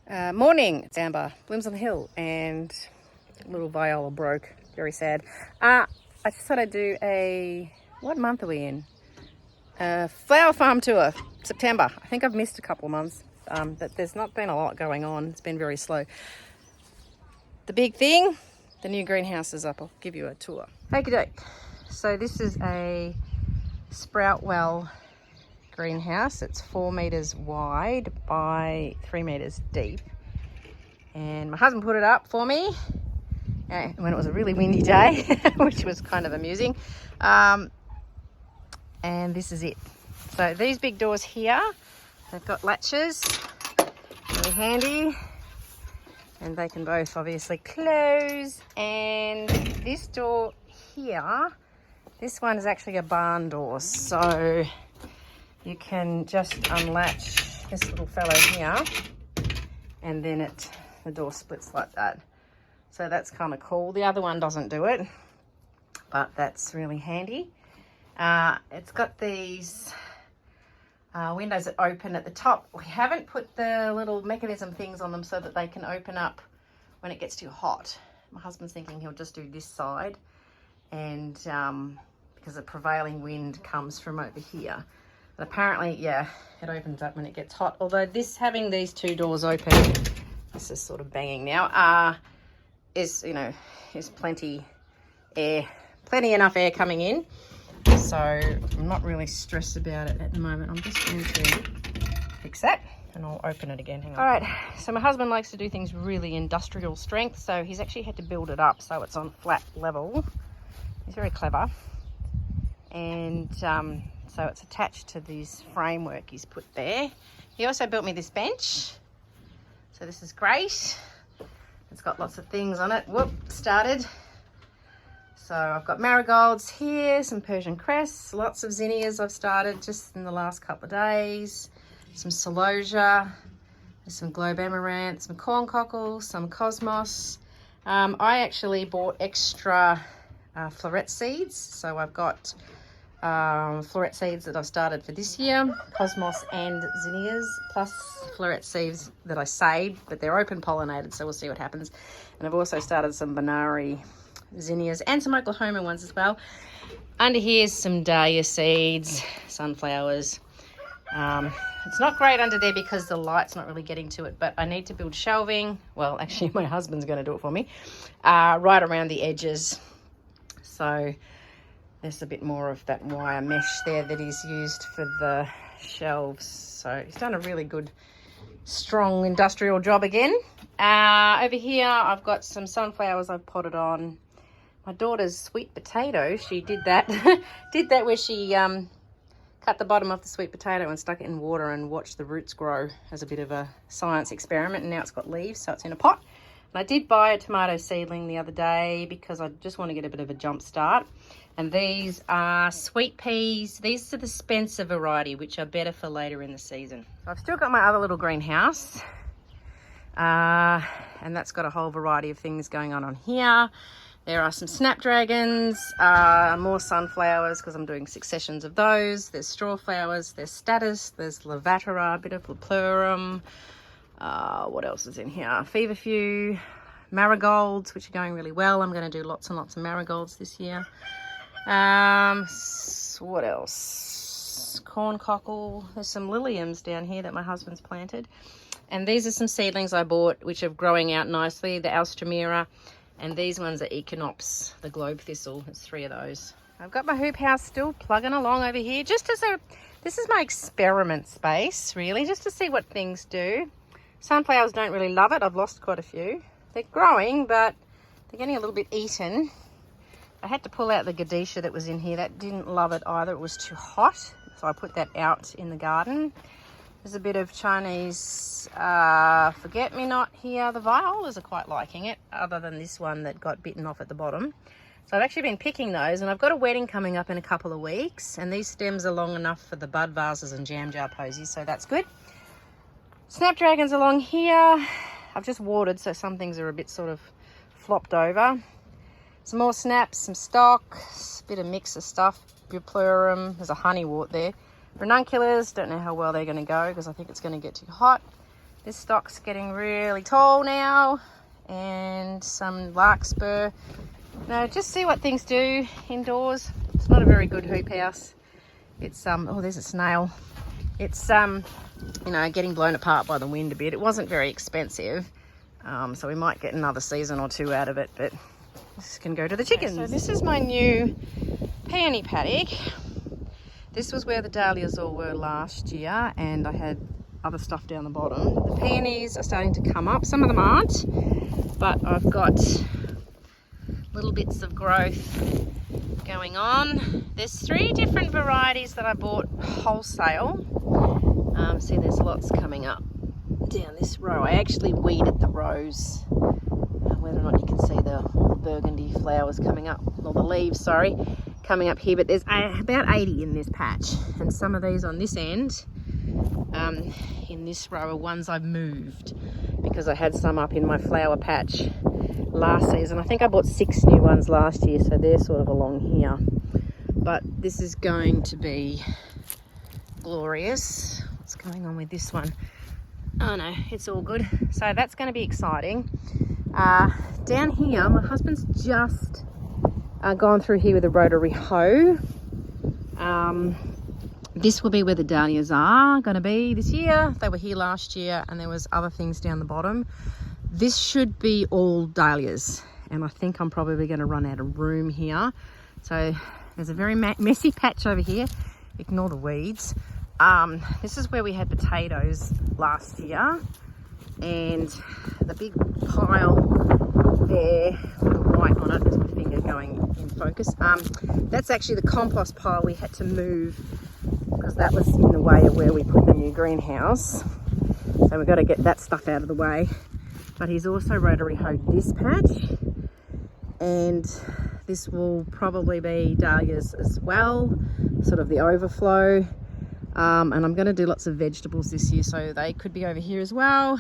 Morning, it's Amber, Blooms on the Hill, and little viola broke. Very sad. I just thought I'd do what month are we in? Flower farm tour, September. I think I've missed a couple of months, but there's not been a lot going on. It's been very slow. The big thing, the new greenhouse is up. I'll give you a tour. Okie doke. So this is a sprout well greenhouse. It's 4 meters wide by 3 meters deep, and my husband put it up for me when it was a really windy day, which was kind of amusing. And this is it. So these big doors here, they've got latches, really handy, and they can both obviously close. And this door here, this one is actually a barn door, so you can just unlatch this little fellow here, and then the door splits like that. So that's kind of cool. The other one doesn't do it, but that's really handy. It's got these windows that open at the top. We haven't put the little mechanism things on them so that they can open up when it gets too hot. My husband's thinking he'll just do this side, and because the prevailing wind comes from over here. But apparently, yeah, it opens up when it gets hot. Although having these two doors open, this is sort of banging now, is plenty enough air coming in. So I'm not really stressed about it at the moment. I'm just going to fix that and I'll open it again. Hang on. All right, so my husband likes to do things really industrial strength. So he's actually had to build it up so it's on flat level. He's very clever. And so it's attached to this framework he's put there. He also built me this bench. So this is great. It's got lots of things on it. Whoop, started. So I've got marigolds here, some Persian cress, lots of zinnias I've started just in the last couple of days. Some celosia, there's some globe amaranth, some corn cockles, some cosmos. I actually bought extra floret seeds. So I've got floret seeds that I've started for this year, cosmos and zinnias, plus floret seeds that I saved, but they're open pollinated, so we'll see what happens. And I've also started some Bonari zinnias and some Oklahoma ones as well. Under here is some dahlia seeds, sunflowers. It's not great under there because the light's not really getting to it, but I need to build shelving. Well, actually my husband's going to do it for me, right around the edges. So there's a bit more of that wire mesh there that he's used for the shelves. So he's done a really good, strong industrial job again. Over here, I've got some sunflowers I've potted on. My daughter's sweet potato, she did that. Did that where she cut the bottom off the sweet potato and stuck it in water and watched the roots grow as a bit of a science experiment. And now it's got leaves, so it's in a pot. And I did buy a tomato seedling the other day because I just want to get a bit of a jump start. And these are sweet peas. These are the Spencer variety, which are better for later in the season. So I've still got my other little greenhouse. And that's got a whole variety of things going on here. There are some snapdragons, more sunflowers because I'm doing successions of those. There's straw flowers, there's status, there's lavatera, a bit of laplurum. What else is in here? Feverfew, marigolds, which are going really well. I'm going to do lots and lots of marigolds this year. What else? Corn cockle. There's some liliums down here that my husband's planted. And these are some seedlings I bought, which are growing out nicely. The alstromera. And these ones are Echinops, the globe thistle. There's 3 of those. I've got my hoop house still plugging along over here. This is my experiment space, really, just to see what things do. Sunflowers don't really love it. I've lost quite a few. They're growing, but they're getting a little bit eaten. I had to pull out the gadisha that was in here. That didn't love it either. It was too hot. So I put that out in the garden. There's a bit of Chinese forget-me-not here. The violas are quite liking it, other than this one that got bitten off at the bottom. So I've actually been picking those, and I've got a wedding coming up in a couple of weeks, and these stems are long enough for the bud vases and jam jar posies, so that's good. Snapdragons along here. I've just watered, so some things are a bit sort of flopped over. Some more snaps, some stock, a bit of mix of stuff. Buplurum, there's a honeywort there. Ranunculus, don't know how well they're going to go because I think it's going to get too hot. This stock's getting really tall now, and some larkspur. Now, just see what things do indoors. It's not a very good hoop house. It's oh, there's a snail. It's you know, getting blown apart by the wind a bit. It wasn't very expensive, so we might get another season or two out of it, but this can go to the chickens. Okay, so this is my new peony paddock. This was where the dahlias all were last year, and I had other stuff down the bottom. The peonies are starting to come up. Some of them aren't, but I've got little bits of growth going on. There's 3 different varieties that I bought wholesale. See, there's lots coming up down this row. I actually weeded the rows, whether or not you can see the burgundy flowers coming up, or the leaves, sorry, coming up here. But there's about 80 in this patch, and some of these on this end in this row are ones I've moved because I had some up in my flower patch last season. I think I bought 6 new ones last year, so they're sort of along here. But this is going to be glorious. What's going on with this one? Oh no, it's all good. So that's going to be exciting. Down here, my husband's just gone through here with a rotary hoe. This will be where the dahlias are going to be this year. They were here last year, and there was other things down the bottom. This should be all dahlias, and I think I'm probably going to run out of room here. So there's a very messy patch over here. Ignore the weeds. This is where we had potatoes last year, and the big pile there with the white on it, there's my finger going in focus. That's actually the compost pile we had to move because that was in the way of where we put the new greenhouse. So we've got to get that stuff out of the way. But he's also rotary hoed this patch, and this will probably be dahlias as well, sort of the overflow. And I'm going to do lots of vegetables this year, so they could be over here as well.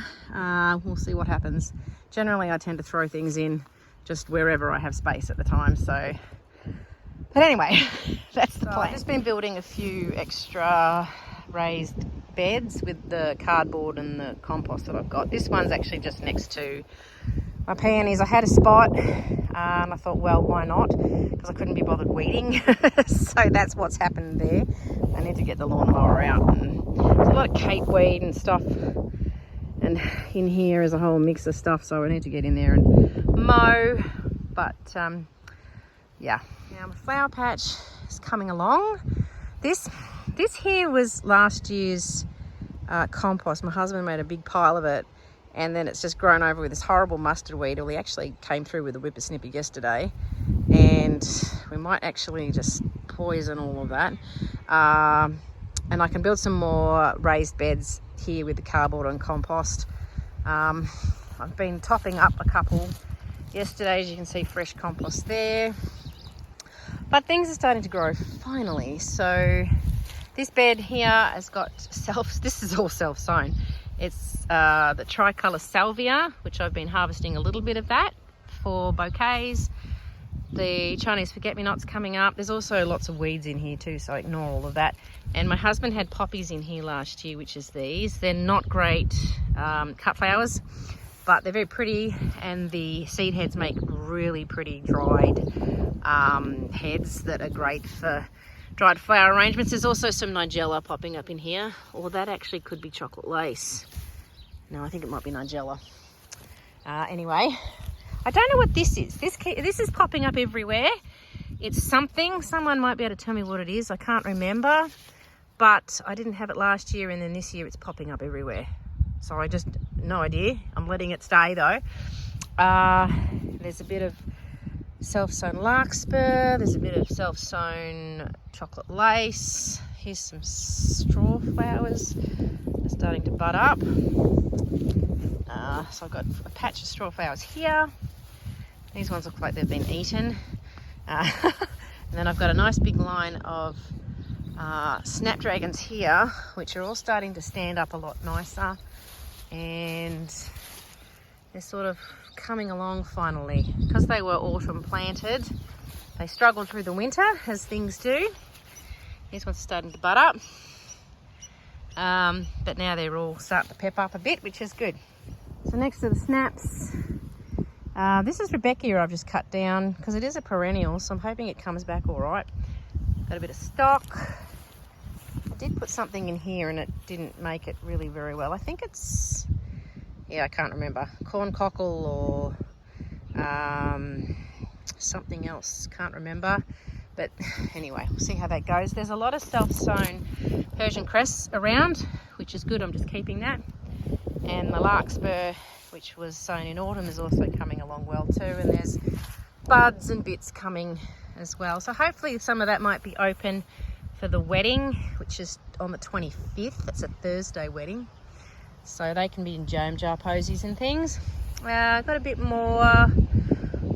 We'll see what happens. Generally, I tend to throw things in just wherever I have space at the time. So, but anyway, that's the plan. I've just been building a few extra raised beds with the cardboard and the compost that I've got. This one's actually just next to my peonies. I had a spot, and I thought, well, why not? Because I couldn't be bothered weeding. So that's what's happened there. I need to get the lawnmower out, and there's a lot of capeweed and stuff, and in here is a whole mix of stuff, so I need to get in there and mow. But yeah, now my flower patch is coming along. This here was last year's compost. My husband made a big pile of it, and then it's just grown over with this horrible mustard weed. Well, he actually came through with a whippersnipper yesterday, and we might actually just poison all of that. And I can build some more raised beds here with the cardboard and compost. I've been topping up a couple yesterday, as you can see, fresh compost there. But things are starting to grow finally. So this bed here has got this is all self-sown. It's the tricolour salvia, which I've been harvesting a little bit of that for bouquets. The Chinese forget-me-nots coming up. There's also lots of weeds in here too, so ignore all of that. And my husband had poppies in here last year, which is these. They're not great cut flowers, but they're very pretty, and the seed heads make really pretty dried heads that are great for dried flower arrangements. There's also some nigella popping up in here, or that actually could be chocolate lace. No, I think it might be nigella. Anyway, I don't know what this is. This is popping up everywhere. It's something. Someone might be able to tell me what it is. I can't remember, but I didn't have it last year, and then this year it's popping up everywhere. So I just, no idea. I'm letting it stay though. There's a bit of self-sown larkspur. There's a bit of self-sown chocolate lace. Here's some straw flowers. They're starting to bud up. So I've got a patch of straw flowers here. These ones look like they've been eaten. And then I've got a nice big line of snapdragons here, which are all starting to stand up a lot nicer. And they're sort of coming along finally. Because they were autumn planted, they struggled through the winter, as things do. These ones are starting to bud up. But now they're all starting to pep up a bit, which is good. So next to the snaps, this is Rebecca I've just cut down because it is a perennial, so I'm hoping it comes back all right. Got a bit of stock. I did put something in here and it didn't make it really very well. I think it's, yeah, I can't remember. Corn cockle or something else, can't remember. But anyway, we'll see how that goes. There's a lot of self-sown Persian cress around, which is good. I'm just keeping that. And the larkspur, which was sown in autumn, is also coming along well too. And there's buds and bits coming as well. So hopefully some of that might be open for the wedding, which is on the 25th. It's a Thursday wedding. So they can be in jam jar posies and things. I've got a bit more,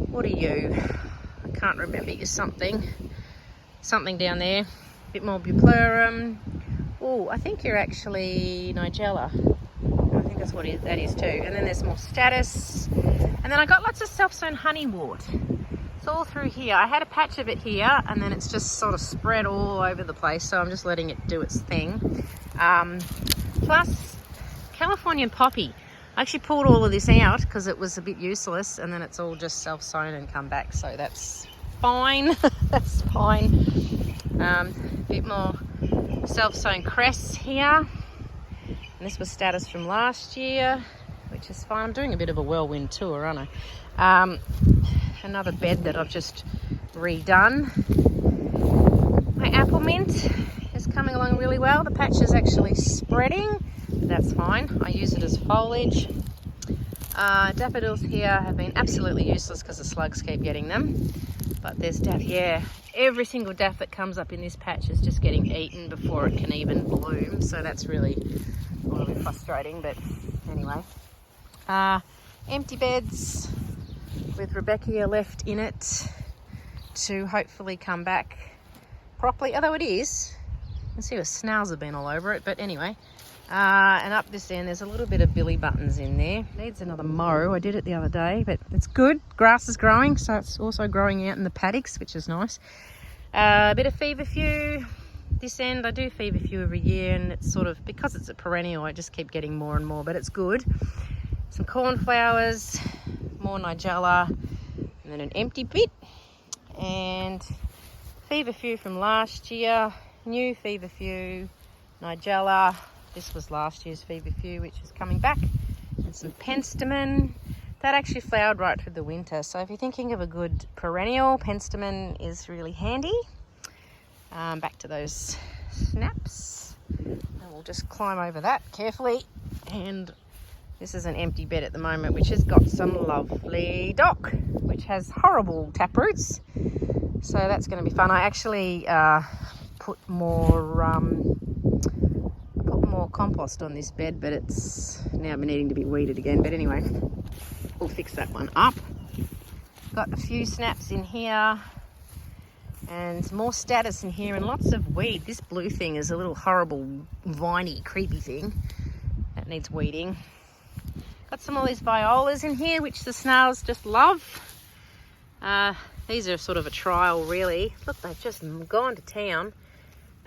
what are you? I can't remember, you something down there. A bit more bupleurum. Oh, I think you're actually Nigella. I think that's what that is too. And then there's more status. And then I got lots of self-sown honeywort. It's all through here. I had a patch of it here and then it's just sort of spread all over the place. So I'm just letting it do its thing. Plus Californian poppy. I actually pulled all of this out because it was a bit useless and then it's all just self-sown and come back. So that's fine. That's fine. Bit more self-sown cress here. And this was status from last year, which is fine. I'm doing a bit of a whirlwind tour, aren't I? Another bed that I've just redone. My apple mint is coming along really well. The patch is actually spreading, but that's fine. I use it as foliage. Daffodils here have been absolutely useless because the slugs keep getting them. But there's dahlia. Every single daff that comes up in this patch is just getting eaten before it can even bloom. So that's really a little bit frustrating, but anyway. Empty beds with Rebecca left in it to hopefully come back properly. Although it is. You can see the snails have been all over it, but anyway. And up this end, there's a little bit of billy buttons in there. Needs another mow. I did it the other day, but it's good. Grass is growing, so it's also growing out in the paddocks, which is nice. A bit of feverfew. This end, I do feverfew every year, and it's sort of, because it's a perennial, I just keep getting more and more, but it's good. Some cornflowers, more nigella, and then an empty bit. And feverfew from last year, new feverfew, nigella. This was last year's feverfew, which is coming back. And some penstemon. That actually flowered right through the winter. So if you're thinking of a good perennial, penstemon is really handy. Back to those snaps. And we'll just climb over that carefully. And this is an empty bed at the moment, which has got some lovely dock, which has horrible taproots. So that's going to be fun. I actually put more compost on this bed, but it's now needing to be weeded again. But anyway, we'll fix that one up. Got a few snaps in here and more status in here and lots of weed. This blue thing is a little horrible, viney, creepy thing that needs weeding. Got some of these violas in here, which the snails just love. These are sort of a trial, really. Look, they've just gone to town.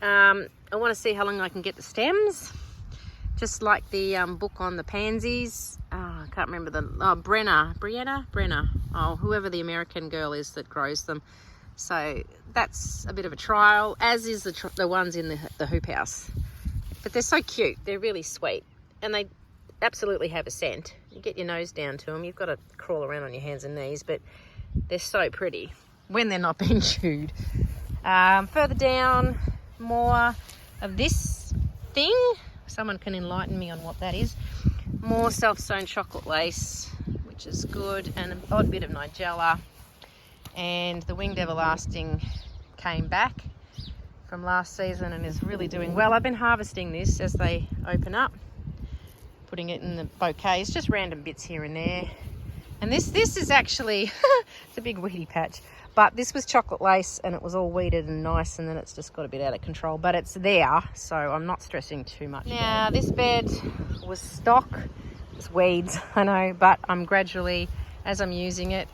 I want to see how long I can get the stems. Just like the book on the pansies. I can't remember Brenna. Oh, whoever the American girl is that grows them. So that's a bit of a trial, as is the ones in the hoop house. But they're so cute. They're really sweet. And they absolutely have a scent. You get your nose down to them. You've got to crawl around on your hands and knees, but they're so pretty when they're not being chewed. Further down, more of this thing. Someone can enlighten me on what that is. More self-sown chocolate lace, which is good, and an odd bit of nigella. And the winged everlasting came back from last season and is really doing well. I've been harvesting this as they open up, putting it in the bouquets, just random bits here and there. And this is actually, it's a big weedy patch, but this was chocolate lace and it was all weeded and nice, and then it's just got a bit out of control, but it's there, so I'm not stressing too much. Now, this bed was stock. It's weeds, I know, but I'm gradually, as I'm using it,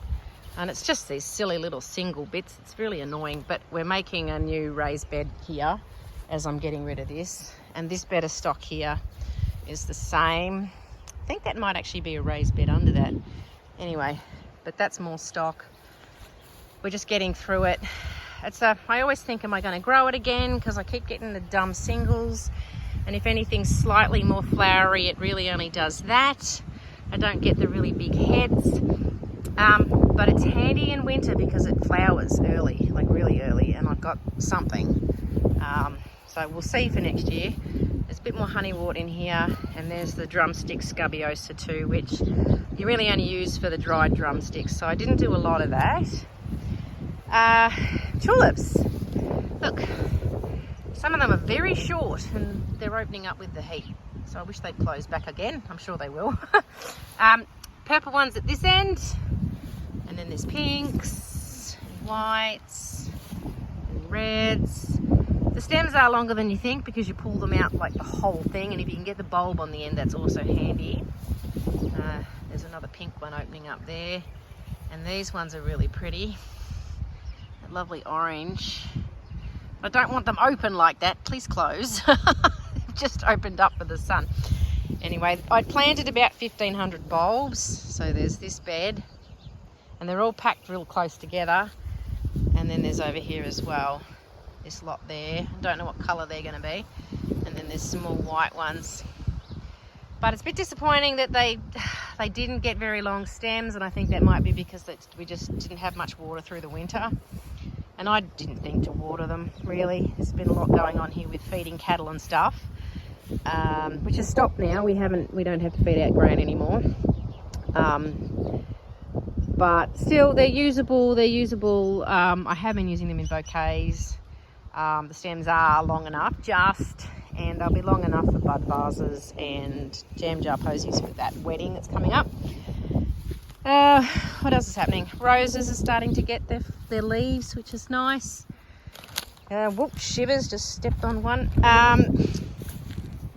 and it's just these silly little single bits. It's really annoying, but we're making a new raised bed here as I'm getting rid of this. And this bed of stock here is the same. I think that might actually be a raised bed under that. Anyway, but that's more stock. We're just getting through it. I always think, am I going to grow it again? Because I keep getting the dumb singles. And if anything's slightly more flowery, it really only does that. I don't get the really big heads. But it's handy in winter because it flowers early, like really early, and I've got something. So we'll see for next year. There's a bit more honeywort in here, and there's the drumstick scabiosa too, which you really only use for the dried drumsticks. So I didn't do a lot of that. Tulips. Look, some of them are very short and they're opening up with the heat. So I wish they'd close back again. I'm sure they will. Purple ones at this end. And then there's pinks, and whites, and reds. The stems are longer than you think because you pull them out like the whole thing. And if you can get the bulb on the end, that's also handy. There's another pink one opening up there. And these ones are really pretty. That lovely orange. I don't want them open like that. Please close. They've just opened up for the sun. Anyway, I planted about 1,500 bulbs. So there's this bed. And they're all packed real close together. And then there's over here as well. This lot there. I don't know what colour they're going to be. And then there's some more white ones. But it's a bit disappointing that they didn't get very long stems. And I think that might be because we just didn't have much water through the winter. And I didn't think to water them, really. There's been a lot going on here with feeding cattle and stuff, which has stopped now. We don't have to feed out grain anymore. But still, they're usable. I have been using them in bouquets. The stems are long enough, and they'll be long enough for bud vases and jam jar posies for that wedding that's coming up. What else is happening? Roses are starting to get their leaves, which is nice. Whoops, shivers, just stepped on one.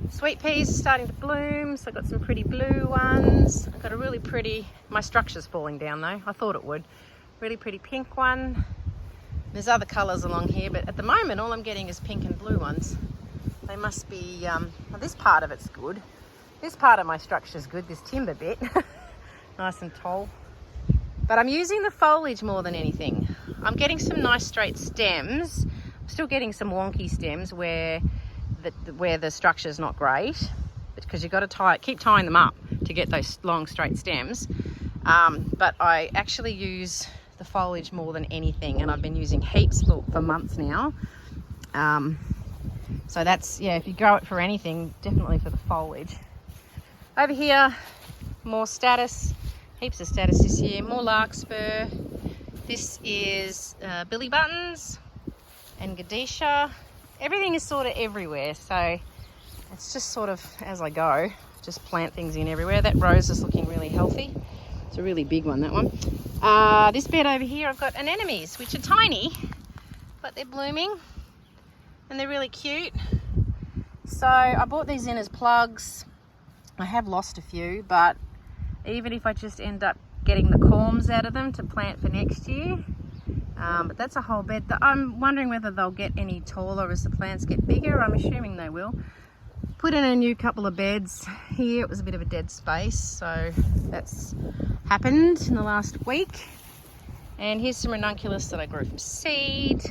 Sweet peas are starting to bloom, so I've got some pretty blue ones. I've got a really pretty, my structure's falling down though, I thought it would. Really pretty pink one. There's other colours along here, but at the moment all I'm getting is pink and blue ones. They must be, well, this part of it's good. This part of my structure's good, this timber bit. Nice and tall. But I'm using the foliage more than anything. I'm getting some nice straight stems. I'm still getting some wonky stems where the structure's not great, because you've got to keep tying them up to get those long straight stems. But I actually use the foliage more than anything, and I've been using heaps for months now. So that's, yeah, if you grow it for anything, definitely for the foliage. Over here, more status. Heaps of status this year. More larkspur. This is billy buttons and gadisha. Everything is sort of everywhere, so it's just sort of as I go. Just plant things in everywhere. That rose is looking really healthy. It's a really big one, that one. This bed over here, I've got anemones, which are tiny, but they're blooming and they're really cute. So I bought these in as plugs. I have lost a few, but even if I just end up getting the corms out of them to plant for next year. But that's a whole bed. I'm wondering whether they'll get any taller as the plants get bigger. I'm assuming they will. Put in a new couple of beds here. It was a bit of a dead space, so that's happened in the last week. And here's some ranunculus that I grew from seed.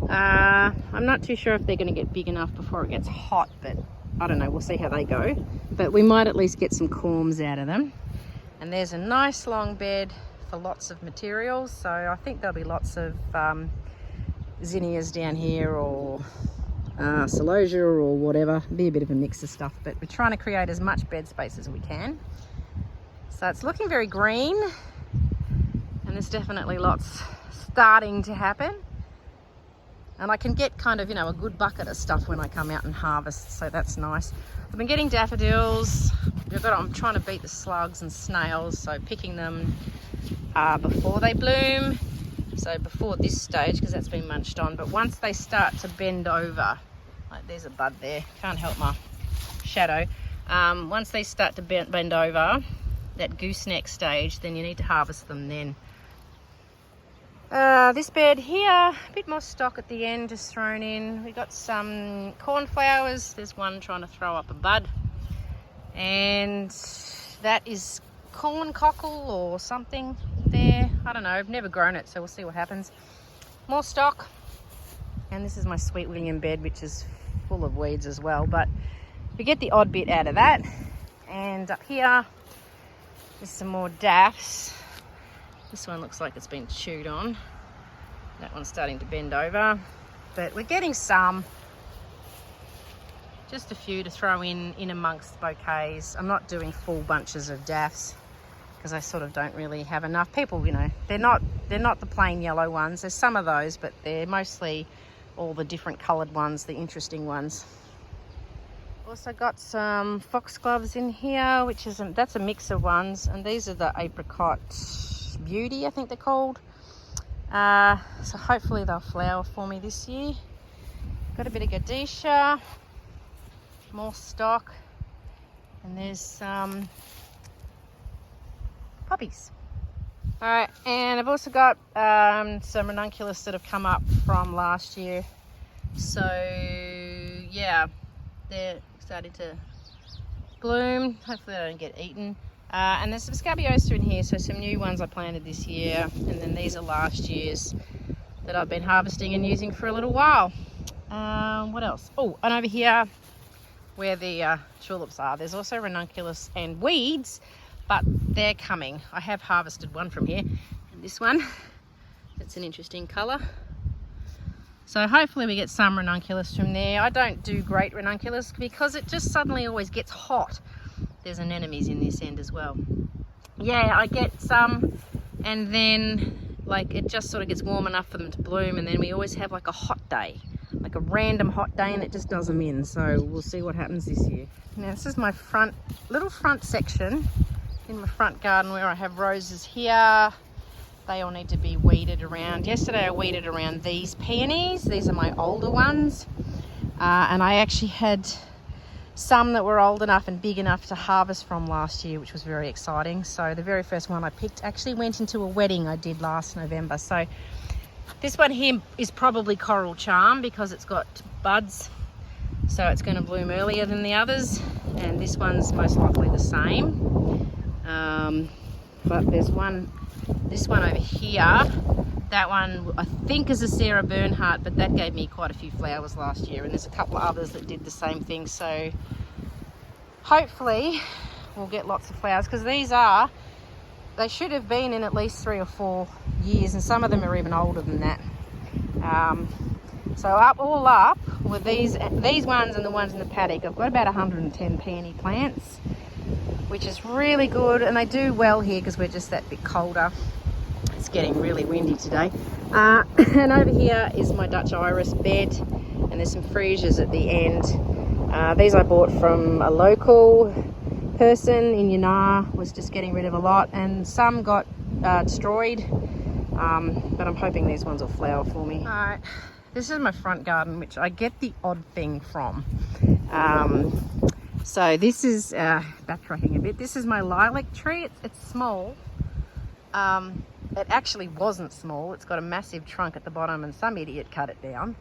I'm not too sure if they're going to get big enough before it gets hot, but I don't know, we'll see how they go. But we might at least get some corms out of them. And there's a nice long bed for lots of materials. So I think there'll be lots of zinnias down here, or celosia or whatever. Be a bit of a mix of stuff, but we're trying to create as much bed space as we can. So it's looking very green, and there's definitely lots starting to happen. And I can get kind of, a good bucket of stuff when I come out and harvest, so that's nice. I've been getting daffodils. I'm trying to beat the slugs and snails, so picking them before they bloom. So before this stage, because that's been munched on. But once they start to bend over, like there's a bud there, can't help my shadow. Once they start to bend over, that gooseneck stage, then you need to harvest them then. This bed here, a bit more stock at the end just thrown in. We got some cornflowers. There's one trying to throw up a bud. And that is corn cockle or something there. I don't know, I've never grown it, so we'll see what happens. More stock. And this is my Sweet William bed, which is full of weeds as well, but we get the odd bit out of that. And up here is some more daffs. This one looks like it's been chewed on. That one's starting to bend over, but we're getting some. Just a few to throw in amongst bouquets. I'm not doing full bunches of daffs because I sort of don't really have enough. People, you know, they're not the plain yellow ones. There's some of those, but they're mostly all the different coloured ones, the interesting ones. Also got some foxgloves in here, that's a mix of ones, and these are the apricot beauty, I think they're called. So hopefully they'll flower for me this year. Got a bit of gadisha, more stock, and there's some poppies. All right, and I've also got some ranunculus that have come up from last year. So yeah, they're starting to bloom. Hopefully they don't get eaten. And there's some scabiosa in here, so some new ones I planted this year, and then these are last year's that I've been harvesting and using for a little while. What else? Oh, and over here where the tulips are, there's also ranunculus and weeds, but they're coming. I have harvested one from here, and this one, that's an interesting colour. So hopefully we get some ranunculus from there. I don't do great ranunculus because it just suddenly always gets hot. There's anemones in this end as well. Yeah, I get some, and then like it just sort of gets warm enough for them to bloom, and then we always have like a hot day, like a random hot day, and it just does them in. So we'll see what happens this year. Now this is my little front section in my front garden where I have roses here. They all need to be weeded around. Yesterday I weeded around these peonies. These are my older ones, and I actually had some that were old enough and big enough to harvest from last year, which was very exciting. So the very first one I picked actually went into a wedding I did last November. So this one here is probably coral charm because it's got buds, so it's going to bloom earlier than the others, and this one's most likely the same. But there's this one over here, that one I think is a Sarah Bernhardt, but that gave me quite a few flowers last year, and there's a couple of others that did the same thing. So hopefully we'll get lots of flowers, because they should have been in at least 3 or 4 years, and some of them are even older than that. So all up with these ones and the ones in the paddock, I've got about 110 peony plants, which is really good, and they do well here because we're just that bit colder. It's getting really windy today. And over here is my Dutch iris bed, and there's some freesias at the end. These I bought from a local person in Yanar, was just getting rid of a lot, and some got destroyed, but I'm hoping these ones will flower for me. All right, this is my front garden, which I get the odd thing from. So this is, backtracking a bit, this is my lilac tree. It's small. It actually wasn't small. It's got a massive trunk at the bottom, and some idiot cut it down.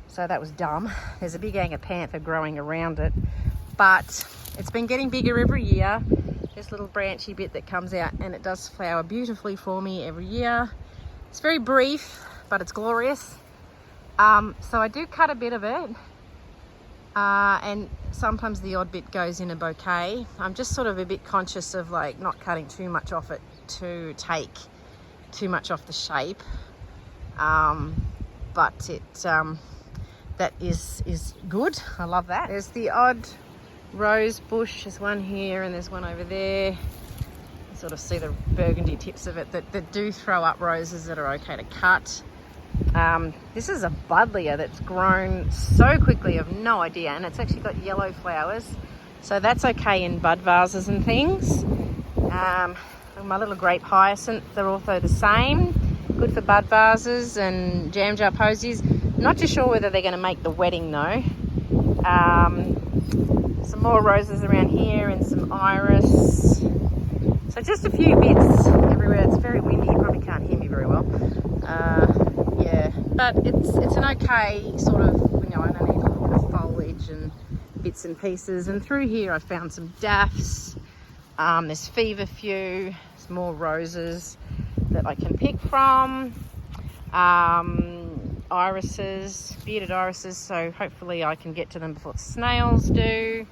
So that was dumb. There's a big panther growing around it, but it's been getting bigger every year. This little branchy bit that comes out, and it does flower beautifully for me every year. It's very brief, but it's glorious. So I do cut a bit of it, and sometimes the odd bit goes in a bouquet. I'm just sort of a bit conscious of like not cutting too much off it to take too much off the shape, but it that is good. I love that. There's the odd rose bush. There's one here and there's one over there. You sort of see the burgundy tips of it that do throw up roses that are okay to cut. This is a buddleia that's grown so quickly, I've no idea, and it's actually got yellow flowers, so that's okay in bud vases and things. My little grape hyacinth, they're also the same, good for bud vases and jam jar posies. Not too sure whether they're going to make the wedding though. Some more roses around here and some iris. So just a few bits everywhere. It's very windy, you probably can't hear me very well. but it's an okay sort of, you know, underneath a little bit of foliage and bits and pieces. And through here I found some daffs, there's feverfew, there's more roses that I can pick from, irises, bearded irises, so hopefully I can get to them before the snails do.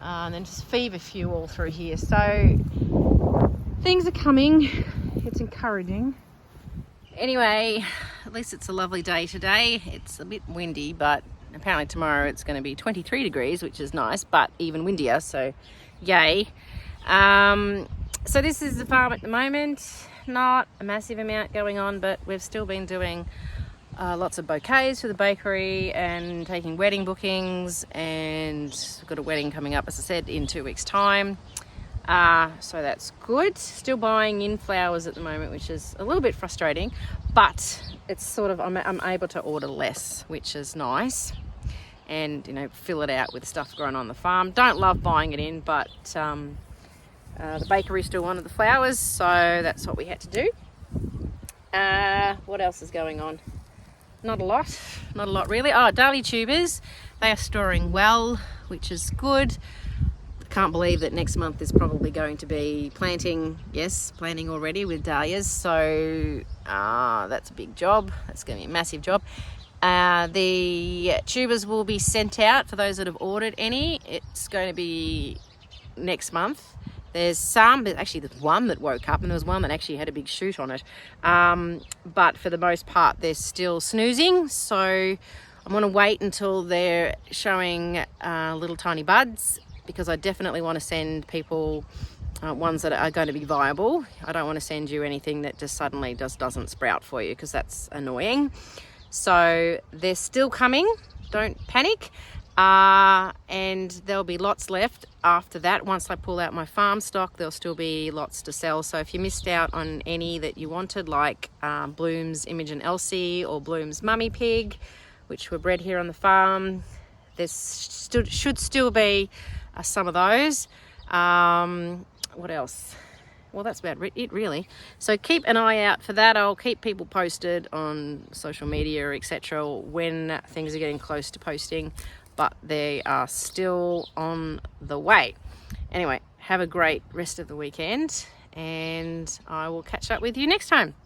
And then just feverfew all through here, so things are coming. It's encouraging. Anyway, at least it's a lovely day today. It's a bit windy, but apparently tomorrow it's going to be 23 degrees, which is nice, but even windier, so yay. So this is the farm at the moment. Not a massive amount going on, but we've still been doing lots of bouquets for the bakery and taking wedding bookings, and we've got a wedding coming up, as I said, in 2 weeks' time. So that's good. Still buying in flowers at the moment, which is a little bit frustrating, but it's sort of, I'm able to order less, which is nice, and, you know, fill it out with stuff grown on the farm. Don't love buying it in, but the bakery still wanted the flowers, so that's what we had to do. What else is going on? Not a lot really. Oh, dahlia tubers, they are storing well, which is good. Can't believe that next month is probably going to be planting already with dahlias, so that's a big job. That's going to be a massive job. The tubers will be sent out for those that have ordered any. It's going to be next month. There's one that woke up, and there was one that actually had a big shoot on it, but for the most part they're still snoozing, so I'm going to wait until they're showing little tiny buds, because I definitely want to send people ones that are going to be viable. I don't want to send you anything that just suddenly doesn't sprout for you, because that's annoying. So they're still coming, don't panic. And there'll be lots left after that. Once I pull out my farm stock, there'll still be lots to sell. So if you missed out on any that you wanted, like Bloom's Imogen Elsie or Bloom's Mummy Pig, which were bred here on the farm, there should still be some of those. What else? Well, that's about it really. So keep an eye out for that. I'll keep people posted on social media, etc., when things are getting close to posting, but they are still on the way. Anyway, have a great rest of the weekend, and I will catch up with you next time.